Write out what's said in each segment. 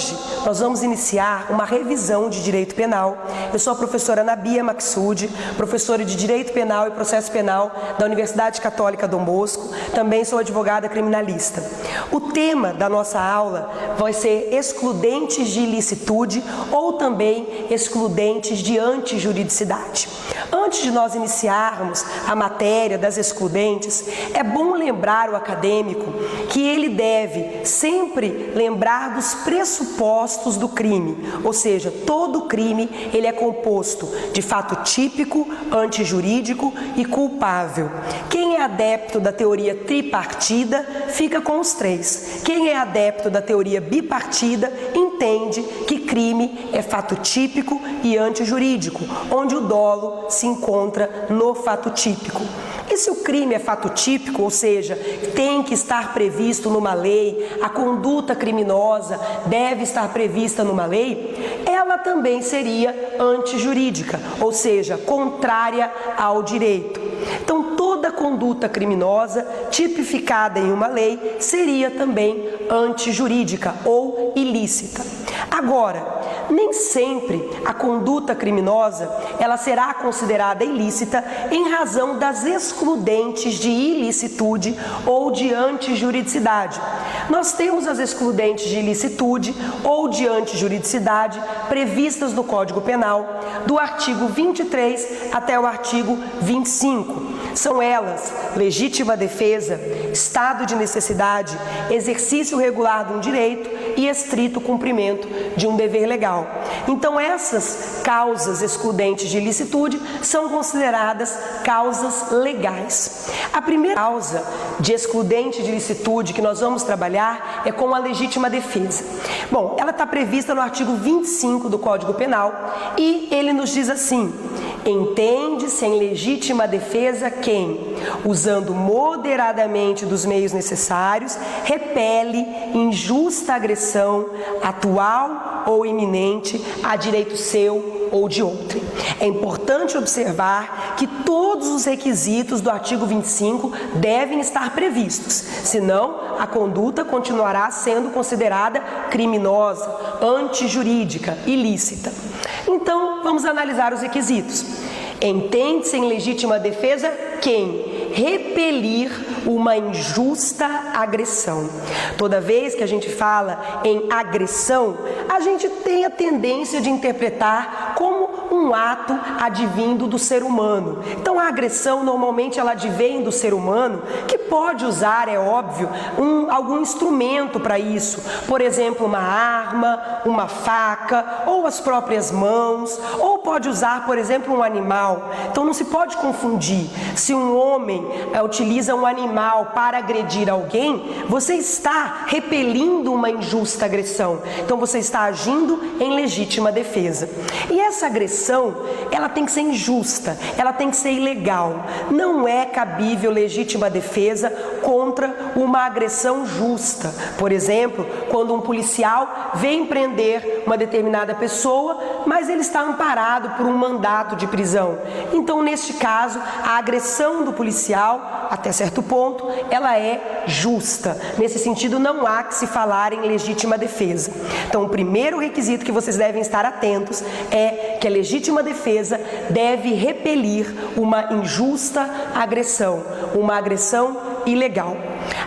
Hoje nós vamos iniciar uma revisão de Direito Penal. Eu sou a professora Ana Bia Maxud, professora de Direito Penal e Processo Penal da Universidade Católica Dom Bosco, também sou advogada criminalista. O tema da nossa aula vai ser excludentes de ilicitude ou também excludentes de antijuridicidade. Antes de nós iniciarmos a matéria das excludentes, é bom lembrar o acadêmico que ele deve sempre lembrar dos pressupostos do crime, ou seja, todo crime ele é composto de fato típico, antijurídico e culpável. Quem é adepto da teoria tripartida fica com os três. Quem é adepto da teoria bipartida entende que crime é fato típico e antijurídico, onde o dolo se encontra no fato típico. E se o crime é fato típico, ou seja, tem que estar previsto numa lei, a conduta criminosa deve estar prevista numa lei, ela também seria antijurídica, ou seja, contrária ao direito. Então, toda conduta criminosa tipificada em uma lei seria também antijurídica ou ilícita. Agora, nem sempre a conduta criminosa ela será considerada ilícita em razão das excludentes de ilicitude ou de antijuridicidade. Nós temos as excludentes de ilicitude ou de antijuridicidade previstas no Código Penal, do artigo 23 até o artigo 25. São elas legítima defesa, estado de necessidade, exercício regular de um direito e estrito cumprimento de um dever legal. Então, essas causas excludentes de ilicitude são consideradas causas legais. A primeira causa de excludente de ilicitude que nós vamos trabalhar é com a legítima defesa. Bom, ela está prevista no artigo 25 do Código Penal e ele nos diz assim: entende-se em legítima defesa quem, usando moderadamente dos meios necessários, repele injusta agressão atual ou iminente a direito seu ou de outrem. É importante observar que todos os requisitos do artigo 25 devem estar previstos, senão a conduta continuará sendo considerada criminosa, antijurídica, ilícita. Então, vamos analisar os requisitos. Entende-se em legítima defesa quem repelir uma injusta agressão. Toda vez que a gente fala em agressão, a gente tem a tendência de interpretar como um ato advindo do ser humano. Então, a agressão normalmente ela advém do ser humano, que pode usar, é óbvio, algum instrumento para isso. Por exemplo, uma arma, uma faca, ou as próprias mãos, ou pode usar, por exemplo, um animal. Então, não se pode confundir. Se um homem utiliza um animal para agredir alguém, você está repelindo uma injusta agressão. Então, você está agindo em legítima defesa. E essa agressão, ela tem que ser injusta, ela tem que ser ilegal. Não é cabível legítima defesa contra uma agressão justa. Por exemplo, quando um policial vem prender uma determinada pessoa, mas ele está amparado por um mandato de prisão. Então, neste caso, a agressão do policial, até certo ponto, ela é justa. Nesse sentido, não há que se falar em legítima defesa. Então, o primeiro requisito que vocês devem estar atentos é que a legítima defesa deve repelir uma injusta agressão, uma agressão ilegal.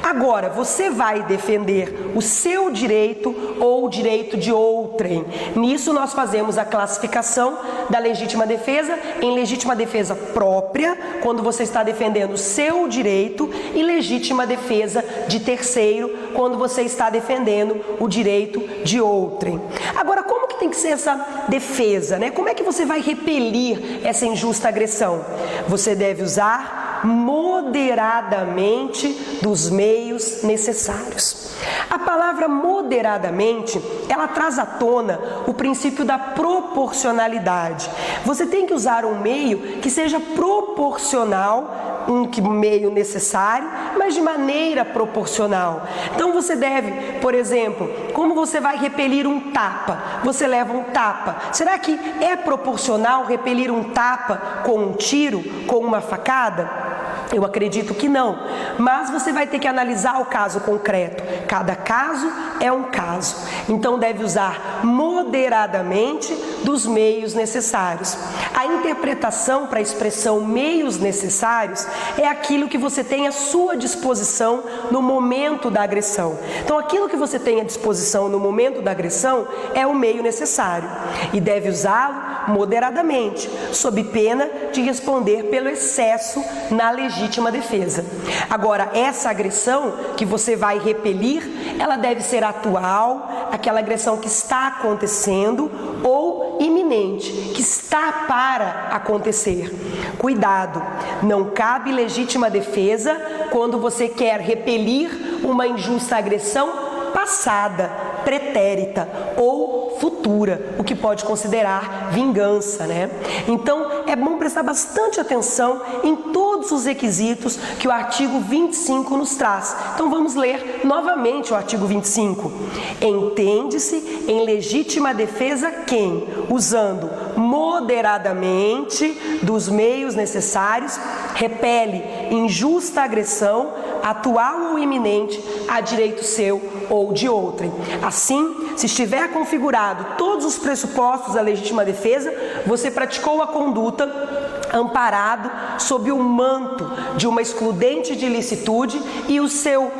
Agora, você vai defender o seu direito ou o direito de outrem. Nisso nós fazemos a classificação da legítima defesa em legítima defesa própria, quando você está defendendo o seu direito, e legítima defesa de terceiro, quando você está defendendo o direito de outrem. Agora, como que tem que ser essa defesa, né? Como é que você vai repelir essa injusta agressão? Você deve usar moderadamente dos meios necessários. A palavra moderadamente, ela traz à tona o princípio da proporcionalidade. Você tem que usar um meio que seja proporcional, um meio necessário, mas de maneira proporcional. Então você deve, por exemplo, como você vai repelir um tapa? Você leva um tapa. Será que é proporcional repelir um tapa com um tiro, com uma facada? Eu acredito que não, mas você vai ter que analisar o caso concreto. Cada caso é um caso. Então deve usar moderadamente dos meios necessários. A interpretação para a expressão meios necessários é aquilo que você tem à sua disposição no momento da agressão. Então aquilo que você tem à disposição no momento da agressão é o meio necessário e deve usá-lo moderadamente, sob pena de responder pelo excesso na legítima defesa. Agora, essa agressão que você vai repelir, ela deve ser atual, aquela agressão que está acontecendo ou iminente, que está para acontecer. Cuidado, não cabe legítima defesa quando você quer repelir uma injusta agressão passada, pretérita ou futura, o que pode considerar vingança, né? Então, é bom prestar bastante atenção em todos os requisitos que o artigo 25 nos traz. Então, vamos ler novamente o artigo 25. Entende-se em legítima defesa quem, usando moderadamente dos meios necessários, repele injusta agressão, atual ou iminente, a direito seu ou de outrem. Assim, se estiver configurado todos os pressupostos da legítima defesa, você praticou a conduta amparado sob o manto de uma excludente de ilicitude e o seu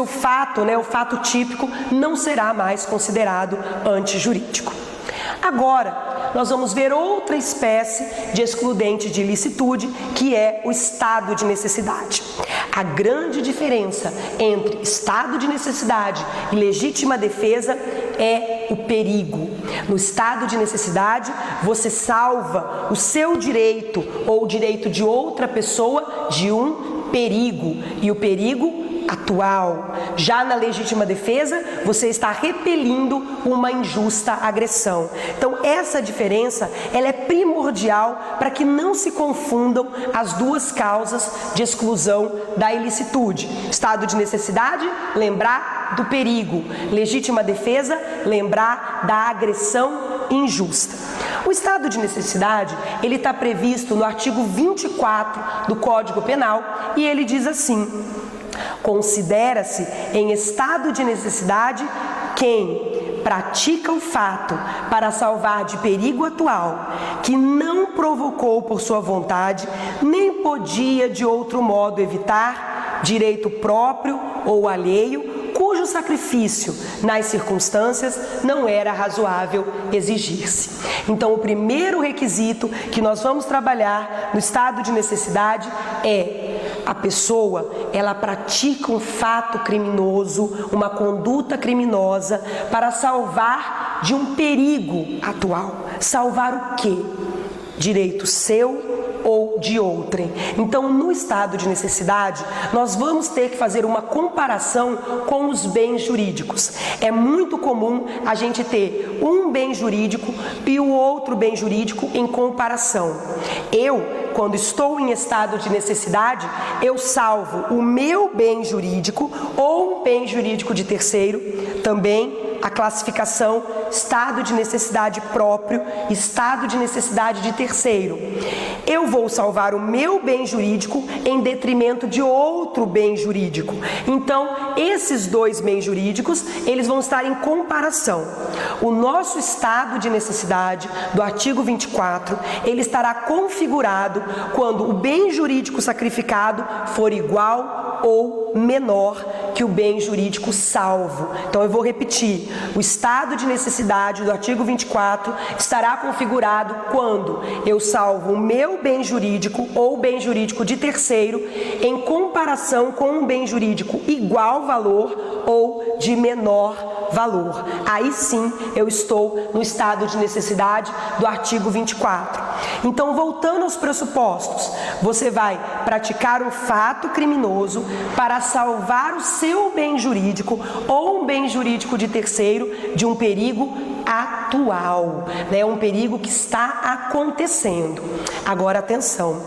fato, o fato típico, não será mais considerado antijurídico. Agora, nós vamos ver outra espécie de excludente de ilicitude, que é o estado de necessidade. A grande diferença entre estado de necessidade e legítima defesa é o perigo. No estado de necessidade, você salva o seu direito ou o direito de outra pessoa de um perigo, e o perigo atual. Já na legítima defesa, você está repelindo uma injusta agressão. Então, essa diferença, ela é primordial para que não se confundam as duas causas de exclusão da ilicitude. Estado de necessidade, lembrar do perigo. Legítima defesa, lembrar da agressão injusta. O estado de necessidade, ele está previsto no artigo 24 do Código Penal e ele diz assim: considera-se em estado de necessidade quem pratica o fato para salvar de perigo atual, que não provocou por sua vontade, nem podia de outro modo evitar, direito próprio ou alheio, cujo sacrifício, nas circunstâncias, não era razoável exigir-se. Então, o primeiro requisito que nós vamos trabalhar no estado de necessidade é: a pessoa, ela pratica um fato criminoso, uma conduta criminosa para salvar de um perigo atual. Salvar o quê? Direito seu ou de outrem. Então, no estado de necessidade, nós vamos ter que fazer uma comparação com os bens jurídicos. É muito comum a gente ter um bem jurídico e o outro bem jurídico em comparação. Quando estou em estado de necessidade, eu salvo o meu bem jurídico ou um bem jurídico de terceiro, também a classificação estado de necessidade próprio, estado de necessidade de terceiro. Eu vou salvar o meu bem jurídico em detrimento de outro bem jurídico. Então, esses dois bens jurídicos, eles vão estar em comparação. O nosso estado de necessidade do artigo 24, ele estará configurado quando o bem jurídico sacrificado for igual ou menor que o bem jurídico salvo. Então, eu vou repetir. O estado de necessidade do artigo 24 estará configurado quando eu salvo o meu bem jurídico ou bem jurídico de terceiro em comparação com um bem jurídico igual valor ou de menor valor. Aí sim eu estou no estado de necessidade do artigo 24. Então, voltando aos pressupostos, você vai praticar um fato criminoso para salvar o seu bem jurídico ou um bem jurídico de terceiro de um perigo atual, um perigo que está acontecendo. Agora, atenção.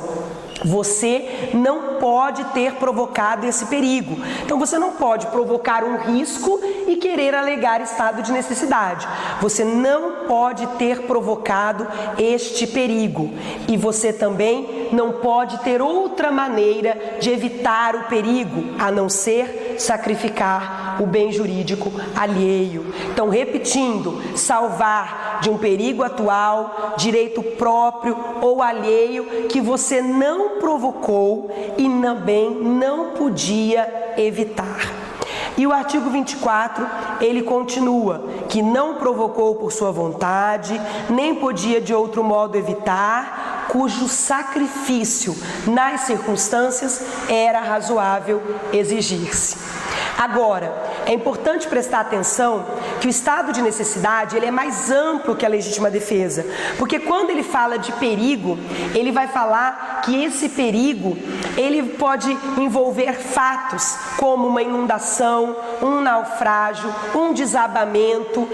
Você não pode ter provocado esse perigo. Então você não pode provocar um risco e querer alegar estado de necessidade. Você não pode ter provocado este perigo. E você também não pode ter outra maneira de evitar o perigo, a não ser sacrificar o bem jurídico alheio. Então, repetindo, salvar de um perigo atual, direito próprio ou alheio que você não provocou e também não podia evitar. E o artigo 24, ele continua, que não provocou por sua vontade, nem podia de outro modo evitar, cujo sacrifício nas circunstâncias era razoável exigir-se. Agora, é importante prestar atenção que o estado de necessidade ele é mais amplo que a legítima defesa, porque quando ele fala de perigo, ele vai falar que esse perigo ele pode envolver fatos como uma inundação, um naufrágio, um desabamento,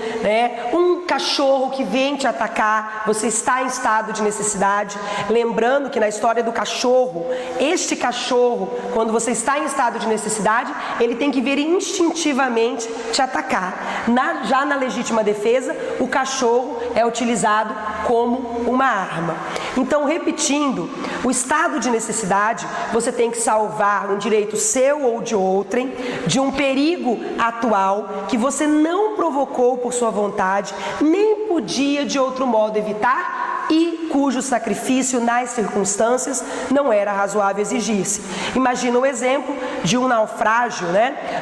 um cachorro que vem te atacar, você está em estado de necessidade. Lembrando que na história do cachorro, este cachorro, quando você está em estado de necessidade, ele tem que vir instintivamente te atacar. Já na legítima defesa, o cachorro é utilizado como uma arma. Então, repetindo, o estado de necessidade, você tem que salvar um direito seu ou de outrem, de um perigo atual que você não provocou por sua vontade, nem podia de outro modo evitar, e cujo sacrifício nas circunstâncias não era razoável exigir-se. Imagina o exemplo de um naufrágio,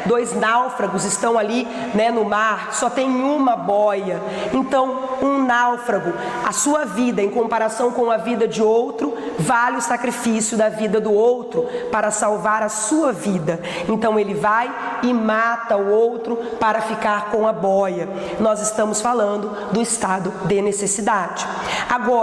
Dois náufragos estão ali, no mar, só tem uma boia. Então, um náufrago, a sua vida em comparação com a vida de outro, vale o sacrifício da vida do outro para salvar a sua vida. Então, ele vai e mata o outro para ficar com a boia. Nós estamos falando do estado de necessidade. Agora,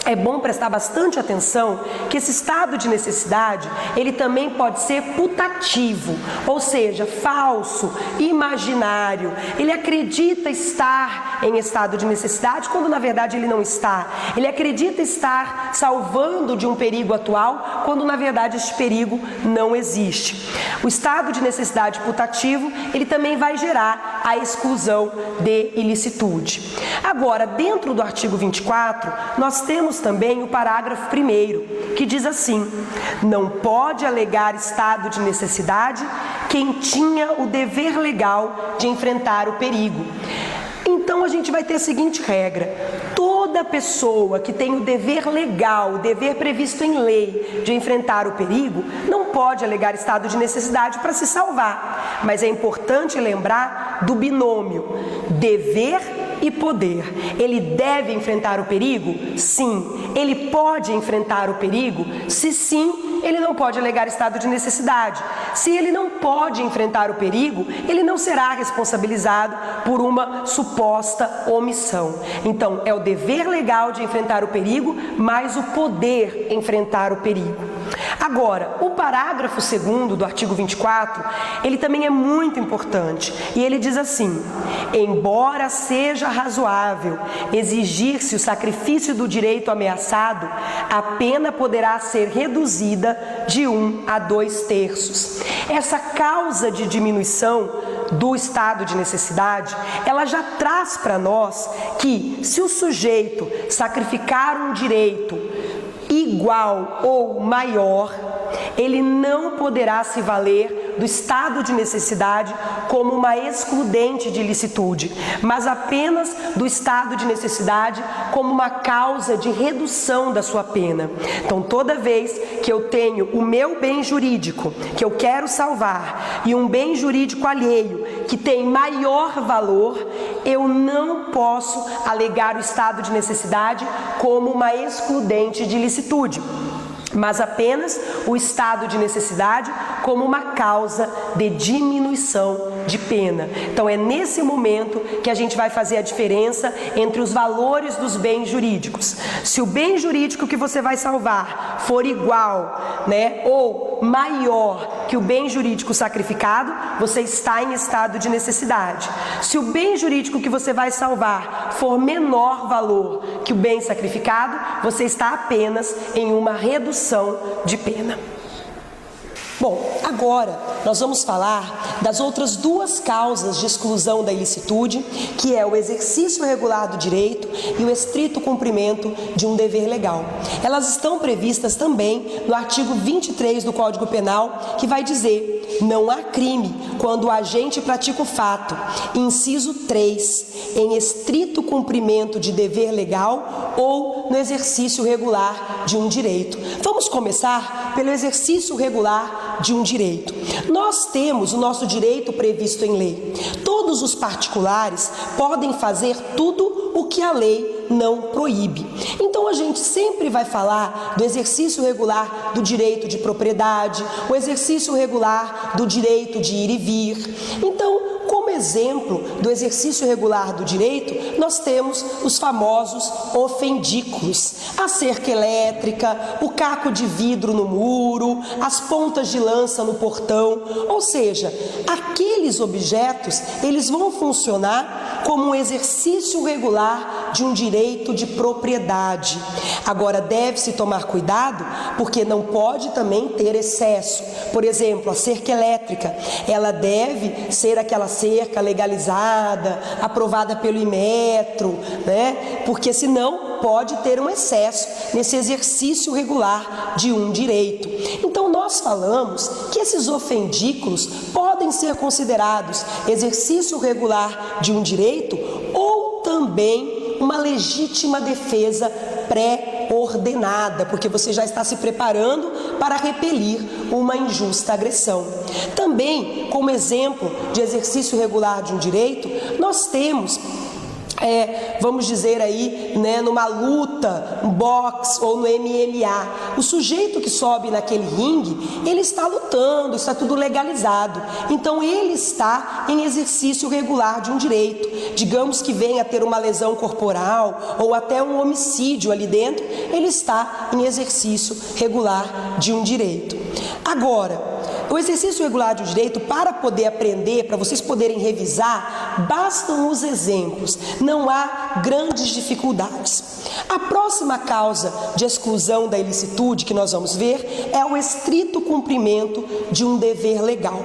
é bom prestar bastante atenção que esse estado de necessidade, ele também pode ser putativo, ou seja, falso, imaginário. Ele acredita estar em estado de necessidade quando na verdade ele não está. Ele acredita estar salvando de um perigo atual quando na verdade este perigo não existe. O estado de necessidade putativo, ele também vai gerar a exclusão de ilicitude. Agora, dentro do artigo 24, nós temos também o parágrafo 1º, que diz assim: não pode alegar estado de necessidade quem tinha o dever legal de enfrentar o perigo. Então a gente vai ter a seguinte regra: toda pessoa que tem o dever legal, o dever previsto em lei de enfrentar o perigo, não pode alegar estado de necessidade para se salvar. Mas é importante lembrar do binômio dever e poder. Ele deve enfrentar o perigo? Sim. Ele pode enfrentar o perigo? Se sim, ele não pode alegar estado de necessidade. Se ele não pode enfrentar o perigo, ele não será responsabilizado por uma suposta omissão. Então, é o dever legal de enfrentar o perigo, mais o poder enfrentar o perigo. Agora, o parágrafo 2º do artigo 24, ele também é muito importante. E ele diz assim: embora seja razoável exigir-se o sacrifício do direito ameaçado, a pena poderá ser reduzida de 1 a 2/3. Essa causa de diminuição do estado de necessidade, ela já traz para nós que se o sujeito sacrificar um direito igual ou maior, ele não poderá se valer do estado de necessidade como uma excludente de ilicitude, mas apenas do estado de necessidade como uma causa de redução da sua pena. Então, toda vez que eu tenho o meu bem jurídico, que eu quero salvar, e um bem jurídico alheio, que tem maior valor, eu não posso alegar o estado de necessidade como uma excludente de ilicitude, mas apenas o estado de necessidade como uma causa de diminuição de pena. Então é nesse momento que a gente vai fazer a diferença entre os valores dos bens jurídicos. Se o bem jurídico que você vai salvar for igual, ou maior que o bem jurídico sacrificado, você está em estado de necessidade. Se o bem jurídico que você vai salvar for menor valor que o bem sacrificado, você está apenas em uma redução de pena. Bom, agora nós vamos falar das outras duas causas de exclusão da ilicitude, que é o exercício regular do direito e o estrito cumprimento de um dever legal. Elas estão previstas também no artigo 23 do Código Penal, que vai dizer: não há crime quando o agente pratica o fato, inciso 3, em estrito cumprimento de dever legal ou no exercício regular de um direito. Vamos começar pelo exercício regular de um direito. Nós temos o nosso direito previsto em lei. Todos os particulares podem fazer tudo o que a lei não proíbe. Então a gente sempre vai falar do exercício regular do direito de propriedade, o exercício regular do direito de ir e vir. Então, como exemplo do exercício regular do direito, nós temos os famosos ofendículos, a cerca elétrica, o caco de vidro no muro, as pontas de lança no portão, ou seja, aqueles objetos, eles vão funcionar como um exercício regular de um direito de propriedade. Agora, deve-se tomar cuidado, porque não pode também ter excesso. Por exemplo, a cerca elétrica, ela deve ser aquela cerca legalizada, aprovada pelo Inmetro, né? Porque senão pode ter um excesso nesse exercício regular de um direito. Então nós falamos que esses ofendículos podem ser considerados exercício regular de um direito ou também uma legítima defesa pré-ordenada, porque você já está se preparando para repelir uma injusta agressão. Também, como exemplo de exercício regular de um direito, nós temos vamos dizer aí, né, numa luta, um boxe ou no MMA, o sujeito que sobe naquele ringue, ele está lutando, está tudo legalizado, então ele está em exercício regular de um direito. Digamos que venha a ter uma lesão corporal ou até um homicídio ali dentro, ele está em exercício regular de um direito. Agora, o exercício regular de um direito, para poder aprender, para vocês poderem revisar, bastam os exemplos, não há grandes dificuldades. A próxima causa de exclusão da ilicitude que nós vamos ver é o estrito cumprimento de um dever legal.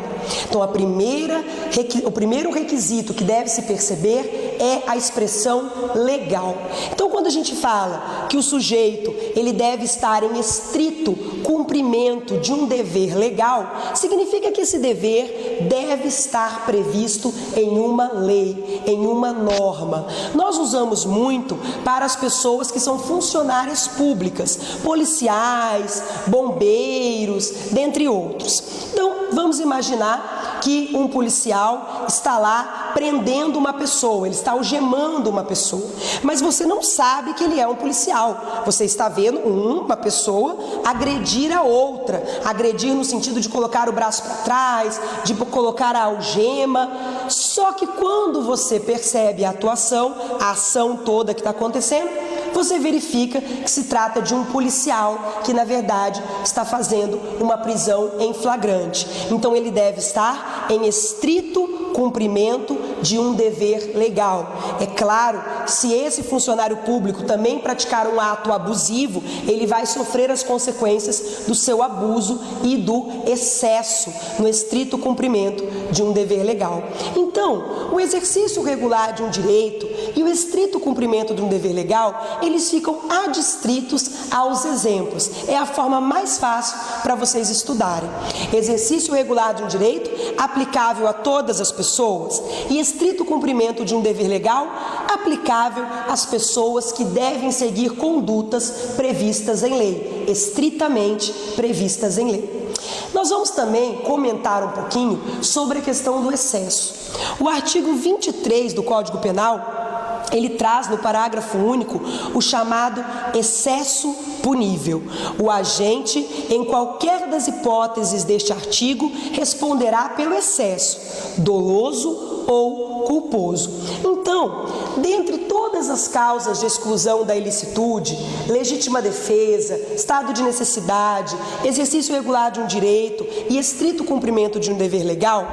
Então, o primeiro requisito que deve se perceber é a expressão legal. Então, quando a gente fala que o sujeito ele deve estar em estrito cumprimento de um dever legal, significa que esse dever deve estar previsto em uma lei, em uma norma. Nós usamos muito para as pessoas que são funcionárias públicas, policiais, bombeiros, dentre outros. Então, vamos imaginar que um policial está lá prendendo uma pessoa, ele está algemando uma pessoa, mas você não sabe que ele é um policial. Você está vendo uma pessoa agredir a outra, agredir no sentido de colocar o braço para trás, de colocar a algema. Só que quando você percebe a atuação, a ação toda que está acontecendo, você verifica que se trata de um policial que, na verdade, está fazendo uma prisão em flagrante. Então, ele deve estar em estrito cumprimento de um dever legal. É claro que se esse funcionário público também praticar um ato abusivo, ele vai sofrer as consequências do seu abuso e do excesso no estrito cumprimento de um dever legal. Então, o exercício regular de um direito e o estrito cumprimento de um dever legal, eles ficam adstritos aos exemplos. É a forma mais fácil para vocês estudarem. Exercício regular de um direito aplicável a todas as pessoas e estrito cumprimento de um dever legal aplicável às pessoas que devem seguir condutas previstas em lei, estritamente previstas em lei. Nós vamos também comentar um pouquinho sobre a questão do excesso. O artigo 23 do Código Penal, ele traz no parágrafo único o chamado excesso punível. O agente, em qualquer das hipóteses deste artigo, responderá pelo excesso, doloso ou culposo. Então, dentre todas as causas de exclusão da ilicitude, legítima defesa, estado de necessidade, exercício regular de um direito e estrito cumprimento de um dever legal,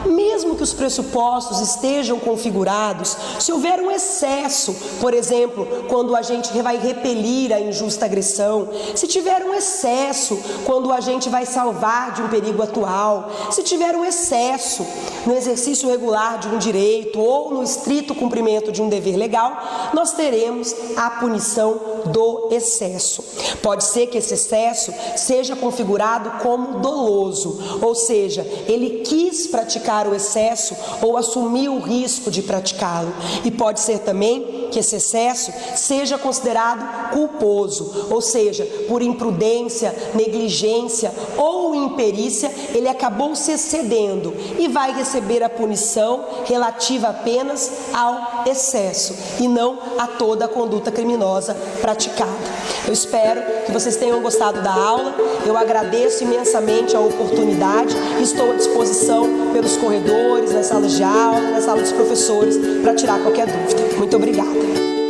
mesmo que os pressupostos estejam configurados, se houver um excesso, por exemplo, quando o agente vai repelir a injusta agressão, se tiver um excesso quando o agente vai salvar de um perigo atual, se tiver um excesso no exercício regular de um direito ou no estrito cumprimento de um dever legal, nós teremos a punição do excesso. Pode ser que esse excesso seja configurado como doloso, ou seja, ele quis praticar o excesso ou assumiu o risco de praticá-lo. E pode ser também que esse excesso seja considerado culposo, ou seja, por imprudência, negligência ou imperícia, ele acabou se excedendo e vai receber a punição relativa apenas ao excesso e não a toda a conduta criminosa praticada. Eu espero que vocês tenham gostado da aula, eu agradeço imensamente a oportunidade e estou à disposição pelos corredores, nas salas de aula, nas salas dos professores, para tirar qualquer dúvida. Muito obrigada.